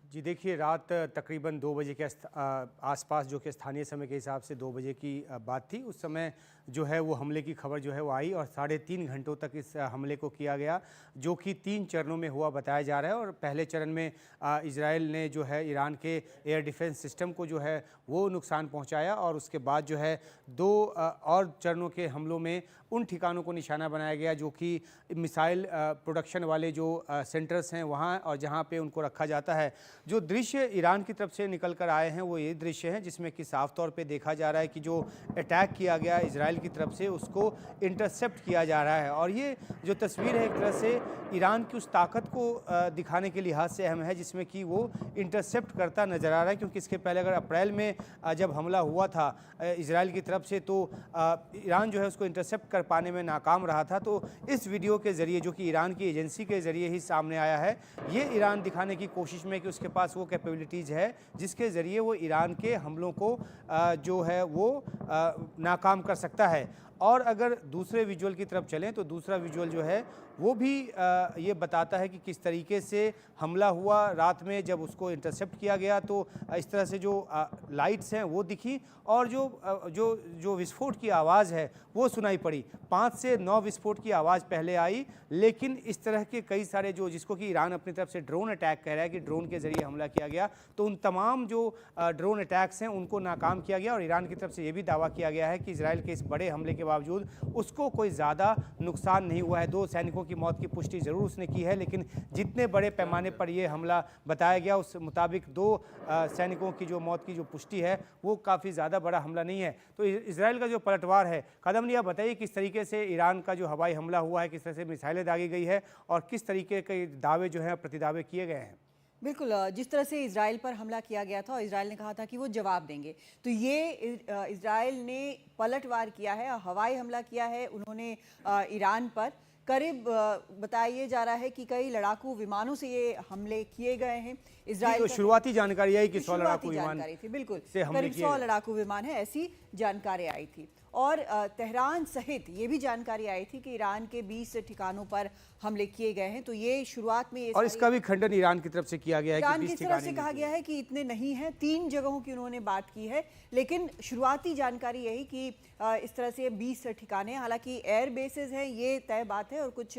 जी देखिए, रात तकरीबन 2 बजे के आसपास जो कि स्थानीय समय के हिसाब से 2 बजे की बात थी। उस समय जो है वो हमले की खबर जो है वो आई और साढ़े 3 घंटों तक इस हमले को किया गया, जो कि 3 चरणों में हुआ बताया जा रहा है। और पहले चरण में इजराइल ने जो है ईरान के एयर डिफेंस सिस्टम को जो है वो नुकसान पहुंचाया और उसके बाद जो है 2 और चरणों के हमलों में उन ठिकानों को निशाना बनाया गया जो कि मिसाइल प्रोडक्शन वाले जो सेंटर्स हैं वहाँ, और जहाँ पे उनको रखा जाता है। जो दृश्य ईरान की तरफ से निकल कर आए हैं वो ये दृश्य हैं जिसमें कि साफ तौर पे देखा जा रहा है कि जो अटैक किया गया इजराइल की तरफ से उसको इंटरसेप्ट किया जा रहा है। और ये जो तस्वीर है एक तरह से ईरान की उस ताकत को दिखाने के लिहाज से अहम है जिसमें कि वो इंटरसेप्ट करता नज़र आ रहा है, क्योंकि इसके पहले अगर अप्रैल में जब हमला हुआ था इजराइल की तरफ से तो ईरान जो है उसको इंटरसेप्ट कर पाने में नाकाम रहा था। तो इस वीडियो के ज़रिए जो कि ईरान की एजेंसी के ज़रिए ही सामने आया है, ये ईरान दिखाने की कोशिश में कि उसके पास वो कैपेबिलिटीज़ है जिसके ज़रिए वो ईरान के हमलों को जो है वो नाकाम कर सकता है। और अगर दूसरे विजुअल की तरफ चलें तो दूसरा विजुअल जो है वो भी ये बताता है कि किस तरीके से हमला हुआ। रात में जब उसको इंटरसेप्ट किया गया तो इस तरह से जो लाइट्स हैं वो दिखी और जो विस्फोट की आवाज़ है वो सुनाई पड़ी। 5 से 9 विस्फोट की आवाज़ पहले आई, लेकिन इस तरह के कई सारे जो जिसको कि ईरान अपनी तरफ से ड्रोन अटैक कह रहा है कि ड्रोन के ज़रिए हमला किया गया, तो उन तमाम जो ड्रोन अटैक्स हैं उनको नाकाम किया गया। और ईरान की तरफ से ये भी दावा किया गया है कि इजराइल के इस बड़े हमले के बावजूद उसको कोई ज़्यादा नुकसान नहीं हुआ है। 2 सैनिकों की मौत की पुष्टि ज़रूर उसने की है, लेकिन जितने बड़े पैमाने पर यह हमला बताया गया उस मुताबिक 2 सैनिकों की जो मौत की जो पुष्टि है वो काफ़ी ज़्यादा बड़ा हमला नहीं है। तो इजराइल का जो पलटवार है, कदमनिया बताइए किस तरीके से ईरान का जो हवाई हमला हुआ है, किस तरह से मिसाइलें दागी गई है और किस तरीके के दावे जो हैं प्रतिदावे किए गए हैं। बिल्कुल, जिस तरह से इजराइल पर हमला किया गया था और इजराइल ने कहा था कि वो जवाब देंगे, तो ये इजराइल ने पलटवार किया है, हवाई हमला किया है उन्होंने ईरान पर। करीब बताया जा रहा है कि कई लड़ाकू विमानों से ये हमले किए गए हैं। इजराइल तो शुरुआती जानकारी आई कि 100 लड़ाकू विमान थी, बिल्कुल से हमले करीब 100 लड़ाकू विमान है, ऐसी जानकारी आई थी। और तेहरान सहित ये भी जानकारी आई थी कि ईरान के 20 ठिकानों पर हमले किए गए हैं। तो ये शुरुआत में और इसका भी खंडन ईरान की तरफ से किया गया है कि 20 ईरान की तरफ से कहा गया है कि इतने नहीं हैं, 3 जगहों की उन्होंने बात की है, लेकिन शुरुआती जानकारी यही कि इस तरह से 20 ठिकाने, हालांकि एयर बेसेस हैं ये तय बात है, और कुछ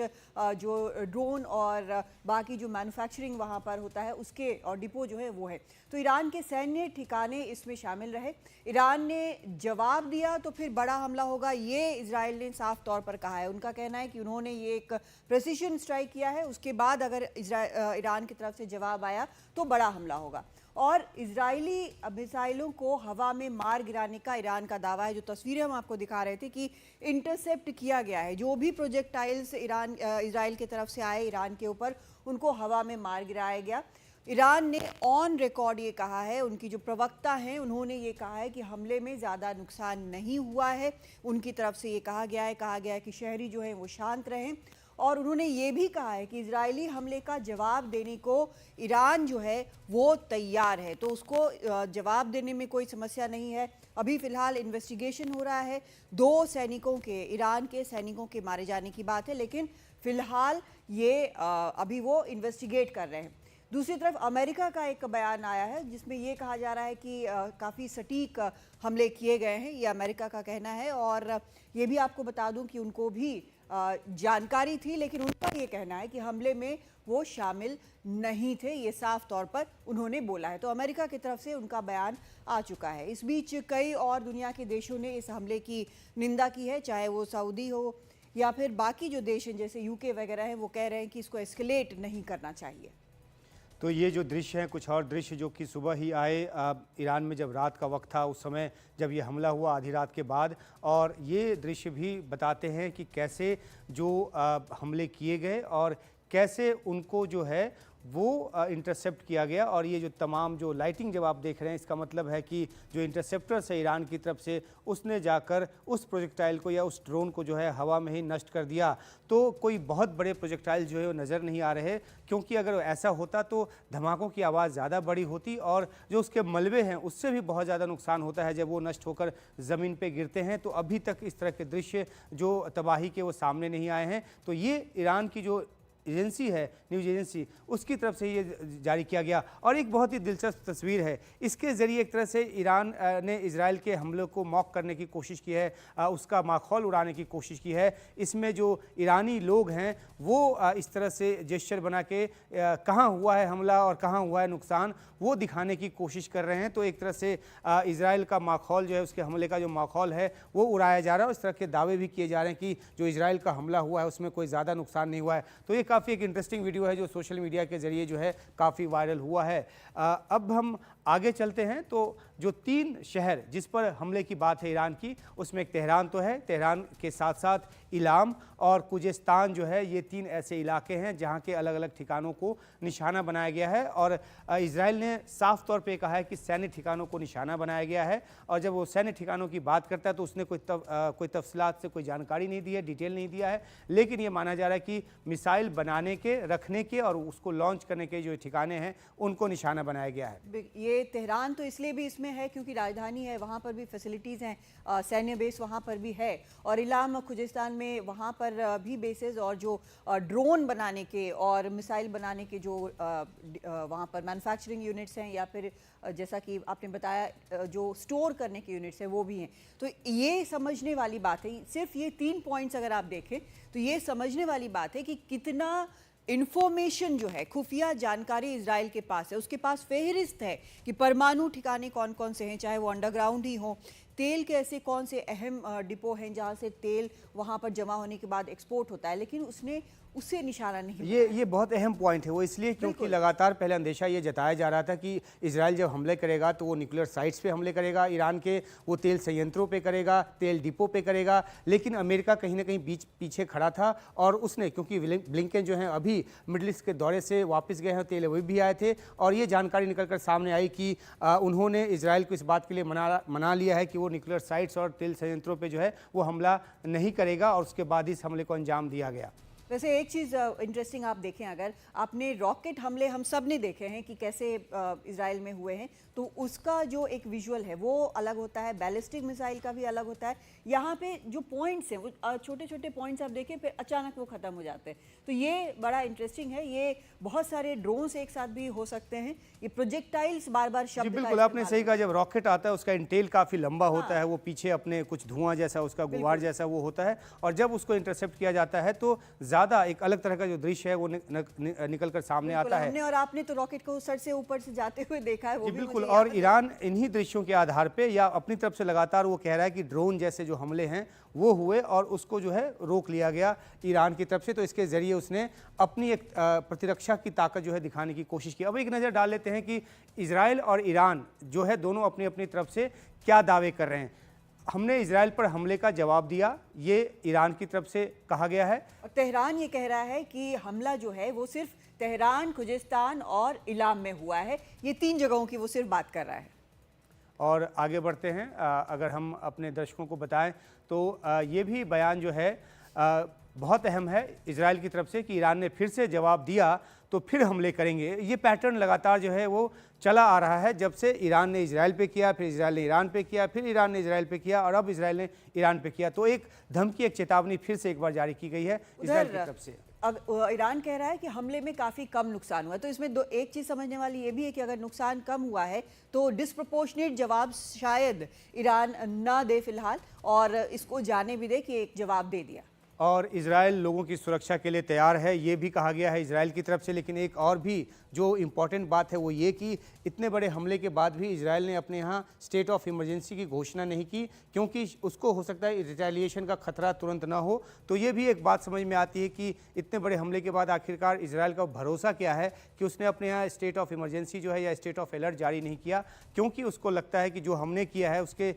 जो ड्रोन और बाकी जो मैन्युफैक्चरिंग वहाँ पर होता है उसके और डिपो जो है वो है। तो ईरान के सैन्य ठिकाने इसमें शामिल रहे। ईरान ने जवाब दिया तो फिर बड़ा हमला होगा, ये इजराइल ने साफ तौर पर कहा है। उनका कहना है कि उन्होंने ये एक प्रेसिशन स्ट्राइक किया है, उसके बाद अगर ईरान की तरफ से जवाब आया तो बड़ा हमला होगा। और इजरायली मिसाइलों को हवा में मार गिराने का ईरान का दावा है। जो तस्वीरें हम आपको दिखा रहे थे कि इंटरसेप्ट किया गया है, जो भी प्रोजेक्टाइल्स इजराइल की तरफ से आए ईरान के ऊपर, उनको हवा में मार गिराया गया। ईरान ने ऑन रिकॉर्ड ये कहा है, उनकी जो प्रवक्ता हैं उन्होंने ये कहा है कि हमले में ज़्यादा नुकसान नहीं हुआ है। उनकी तरफ से ये कहा गया है कि शहरी जो हैं वो शांत रहें। और उन्होंने ये भी कहा है कि इजरायली हमले का जवाब देने को ईरान जो है वो तैयार है, तो उसको जवाब देने में कोई समस्या नहीं है। अभी फ़िलहाल इन्वेस्टिगेशन हो रहा है, 2 सैनिकों के, ईरान के सैनिकों के मारे जाने की बात है, लेकिन फ़िलहाल ये अभी वो इन्वेस्टिगेट कर रहे हैं। दूसरी तरफ अमेरिका का एक बयान आया है जिसमें ये कहा जा रहा है कि काफ़ी सटीक हमले किए गए हैं, ये अमेरिका का कहना है। और ये भी आपको बता दूं कि उनको भी जानकारी थी, लेकिन उनका ये कहना है कि हमले में वो शामिल नहीं थे, ये साफ तौर पर उन्होंने बोला है। तो अमेरिका की तरफ से उनका बयान आ चुका है। इस बीच कई और दुनिया के देशों ने इस हमले की निंदा की है, चाहे वो सऊदी हो या फिर बाकी जो देश हैं जैसे यूके वगैरह हैं, वो कह रहे हैं कि इसको एस्केलेट नहीं करना चाहिए। तो ये जो दृश्य हैं, कुछ और दृश्य जो कि सुबह ही आए ईरान में जब रात का वक्त था उस समय जब ये हमला हुआ आधी रात के बाद, और ये दृश्य भी बताते हैं कि कैसे जो हमले किए गए और कैसे उनको जो है वो इंटरसेप्ट किया गया। और ये जो तमाम जो लाइटिंग जब आप देख रहे हैं, इसका मतलब है कि जो इंटरसेप्टर्स है ईरान की तरफ से, उसने जाकर उस प्रोजेक्टाइल को या उस ड्रोन को जो है हवा में ही नष्ट कर दिया। तो कोई बहुत बड़े प्रोजेक्टाइल जो है वो नज़र नहीं आ रहे, क्योंकि अगर ऐसा होता तो धमाकों की आवाज़ ज़्यादा बड़ी होती और जो उसके मलबे हैं उससे भी बहुत ज़्यादा नुकसान होता है जब वो नष्ट होकर ज़मीन पर गिरते हैं। तो अभी तक इस तरह के दृश्य जो तबाही के वो सामने नहीं आए हैं। तो ये ईरान की जो एजेंसी है, न्यूज़ एजेंसी, उसकी तरफ से ये जारी किया गया। और एक बहुत ही दिलचस्प तस्वीर है, इसके ज़रिए एक तरह से ईरान ने इजराइल के हमलों को मॉक करने की कोशिश की है, उसका माखौल उड़ाने की कोशिश की है। इसमें जो ईरानी लोग हैं वो इस तरह से जेस्चर बना के कहाँ हुआ है हमला और कहाँ हुआ है नुकसान, वो दिखाने की कोशिश कर रहे हैं। तो एक तरह से इजराइल का माखौल जो है, उसके हमले का जो माखौल है वो उड़ाया जा रहा है। इस तरह के दावे भी किए जा रहे हैं कि जो इजराइल का हमला हुआ है उसमें कोई ज़्यादा नुकसान नहीं हुआ है। तो ये काफ़ी एक इंटरेस्टिंग वीडियो है जो सोशल मीडिया के ज़रिए जो है काफ़ी वायरल हुआ है। अब हम आगे चलते हैं तो जो 3 शहर जिस पर हमले की बात है ईरान की, उसमें एक तेहरान तो है, तेहरान के साथ साथ इलाम और खुजेस्तान जो है, ये 3 ऐसे इलाके हैं जहां के अलग अलग ठिकानों को निशाना बनाया गया है। और इजराइल ने साफ तौर पे कहा है कि सैन्य ठिकानों को निशाना बनाया गया है। और जब वो सैन्य ठिकानों की बात करता है तो उसने कोई तफसीलात से कोई जानकारी नहीं दी है, डिटेल नहीं दिया है, लेकिन ये माना जा रहा है कि मिसाइल बनाने के, रखने के और उसको लॉन्च करने के जो ठिकाने हैं उनको निशाना बनाया गया है। ये तेहरान तो इसलिए भी इसमें है क्योंकि राजधानी है, वहाँ पर भी फैसिलिटीज़ हैं, सैन्य बेस वहाँ पर भी है। और इलाम खुजेस्तान में वहाँ पर भी बेसेस और जो ड्रोन बनाने के और मिसाइल बनाने के जो वहाँ पर मैन्युफैक्चरिंग यूनिट्स हैं या फिर जैसा कि आपने बताया जो स्टोर करने के यूनिट्स हैं वो भी हैं। तो ये समझने वाली बात है, सिर्फ ये 3 पॉइंट्स अगर आप देखें तो ये समझने वाली बात है कि कितना इंफॉर्मेशन जो है, खुफिया जानकारी इजराइल के पास है। उसके पास फहरिस्त है कि परमाणु ठिकाने कौन कौन से हैं, चाहे वो अंडरग्राउंड ही हो, तेल के ऐसे कौन से अहम डिपो हैं जहाँ से तेल वहाँ पर जमा होने के बाद एक्सपोर्ट होता है, लेकिन उसने उससे निशाना नहीं। ये बहुत अहम पॉइंट है, वो इसलिए क्योंकि लगातार पहले अंदेशा ये जताया जा रहा था कि इजराइल जब हमले करेगा तो वो न्यूक्लियर साइट्स पे हमले करेगा, ईरान के वो तेल संयंत्रों पे करेगा, तेल डिपो पे करेगा। लेकिन अमेरिका कहीं ना कहीं पीछे खड़ा था और उसने, क्योंकि ब्लिंकन जो है अभी मिडिल ईस्ट के दौरे से वापस गए हैं, तेल अभी भी आए थे और ये जानकारी निकल कर सामने आई कि उन्होंने इजराइल को इस बात के लिए मना लिया है कि वो न्यूक्लियर साइट्स और तेल संयंत्रों पर जो है वो हमला नहीं करेगा और उसके बाद इस हमले को अंजाम दिया गया। वैसे एक चीज़ इंटरेस्टिंग आप देखें, अगर आपने रॉकेट हमले हम सब ने देखे हैं कि कैसे इजराइल में हुए हैं, तो उसका जो एक विजुअल है वो अलग होता है, बैलिस्टिक मिसाइल का भी अलग होता है। यहाँ पे जो पॉइंट्स हैं वो छोटे छोटे पॉइंट्स आप देखें फिर अचानक वो ख़त्म हो जाते हैं। तो ये बड़ा इंटरेस्टिंग है। ये बहुत सारे ड्रोन्स एक साथ भी हो सकते हैं, ये प्रोजेक्टाइल्स, बार बार शब्द बिल्कुल आपने सही कहा। जब रॉकेट आता है उसका इंटेल काफ़ी लंबा होता है, वो पीछे अपने कुछ धुआं जैसा, उसका गुबार जैसा वो होता है, और जब उसको इंटरसेप्ट किया जाता है तो ज़्यादा एक अलग तरह का जो दृश्य है वो निकल कर सामने आता है। हमने और आपने तो रॉकेट को सर से ऊपर से जाते हुए देखा है, वो भी बिल्कुल। और ईरान इन्हीं दृश्यों के आधार पे या अपनी तरफ से लगातार वो कह रहा है कि ड्रोन जैसे जो हमले हैं वो हुए और उसको जो है रोक लिया गया ईरान की तरफ से। तो इसके जरिए उसने अपनी एक प्रतिरक्षा की ताकत जो है दिखाने की कोशिश की। अब एक नज़र डाल लेते हैं कि इजराइल और ईरान जो है दोनों अपनी अपनी तरफ से क्या दावे कर रहे हैं। हमने इजराइल पर हमले का जवाब दिया, ये ईरान की तरफ से कहा गया है। और तेहरान ये कह रहा है कि हमला जो है वो सिर्फ तेहरान, खुजेस्तान और इलाम में हुआ है। ये 3 जगहों की वो सिर्फ बात कर रहा है। और आगे बढ़ते हैं, अगर हम अपने दर्शकों को बताएं तो ये भी बयान जो है बहुत अहम है इजराइल की तरफ से कि ईरान ने फिर से जवाब दिया तो फिर हमले करेंगे। ये पैटर्न लगातार जो है वो चला आ रहा है, जब से ईरान ने इजराइल पे किया, फिर इजराइल ने ईरान पे किया, फिर ईरान ने इजराइल पे किया और अब इजराइल ने ईरान पे किया। तो एक धमकी, एक चेतावनी फिर से एक बार जारी की गई है इजराइल की तरफ से। अब ईरान कह रहा है कि हमले में काफ़ी कम नुकसान हुआ, तो इसमें एक चीज़ समझने वाली ये भी है कि अगर नुकसान कम हुआ है तो डिस्प्रपोर्शनेट जवाब शायद ईरान ना दे फिलहाल, और इसको जाने भी दे कि एक जवाब दे दिया। और इजराइल लोगों की सुरक्षा के लिए तैयार है, ये भी कहा गया है इजराइल की तरफ से। लेकिन एक और भी जो इम्पॉर्टेंट बात है वो ये कि इतने बड़े हमले के बाद भी इजराइल ने अपने यहाँ स्टेट ऑफ इमरजेंसी की घोषणा नहीं की, क्योंकि उसको हो सकता है रिटेलिएशन का खतरा तुरंत ना हो। तो ये भी एक बात समझ में आती है कि इतने बड़े हमले के बाद आखिरकार इजराइल का भरोसा क्या है कि उसने अपने यहाँ स्टेट ऑफ इमरजेंसी जो है या स्टेट ऑफ अलर्ट जारी नहीं किया, क्योंकि उसको लगता है कि जो हमने किया है उसके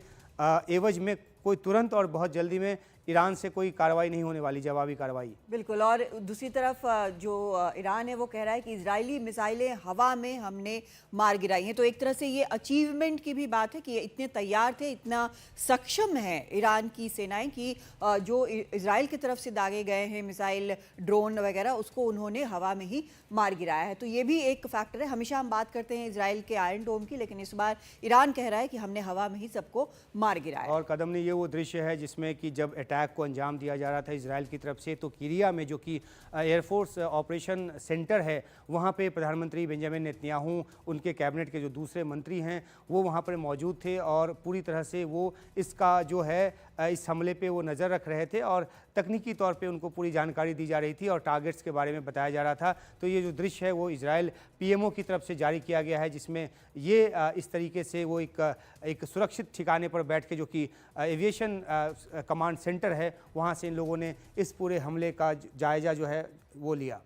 एवज में कोई तुरंत और बहुत जल्दी में ईरान से कोई कार्रवाई नहीं होने वाली, जवाबी कार्रवाई। बिल्कुल। और दूसरी तरफ जो ईरान है वो कह रहा है कि इजरायली मिसाइलें हवा में हमने मार गिराई हैं। तो एक तरह से ये अचीवमेंट की भी बात है कि इतने तैयार थे, इतना सक्षम है ईरान की सेनाएं कि जो इजराइल की तरफ से दागे गए हैं मिसाइल, ड्रोन वगैरह, उसको उन्होंने हवा में ही मार गिराया है। तो ये भी एक फैक्टर है। हमेशा हम बात करते हैं इजराइल के आयरन डोम की, लेकिन इस बार ईरान कह रहा है कि हमने हवा में ही सबको मार गिराया। और कदम ने ये वो दृश्य है जिसमें कि जब अटैक को अंजाम दिया जा रहा था इजराइल की तरफ से। तो किरिया में जो कि एयरफोर्स ऑपरेशन सेंटर है, वहाँ पे प्रधानमंत्री बेंजामिन नेतन्याहू, उनके कैबिनेट के जो दूसरे मंत्री हैं वो वहाँ पर मौजूद थे और पूरी तरह से वो इसका जो है इस हमले पे वो नज़र रख रहे थे और तकनीकी तौर पे उनको पूरी जानकारी दी जा रही थी और टारगेट्स के बारे में बताया जा रहा था। तो ये जो दृश्य है वो इजराइल पीएमओ की तरफ से जारी किया गया है, जिसमें ये इस तरीके से वो एक सुरक्षित ठिकाने पर बैठ के, जो कि एविएशन कमांड सेंटर है, वहाँ से इन लोगों ने इस पूरे हमले का जायज़ा जो है वो लिया।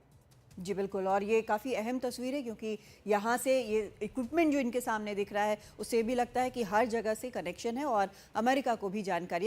जी बिल्कुल, और ये काफ़ी अहम तस्वीर है क्योंकि यहाँ से ये इक्विपमेंट जो इनके सामने दिख रहा है उससे भी लगता है कि हर जगह से कनेक्शन है और अमेरिका को भी जानकारी है।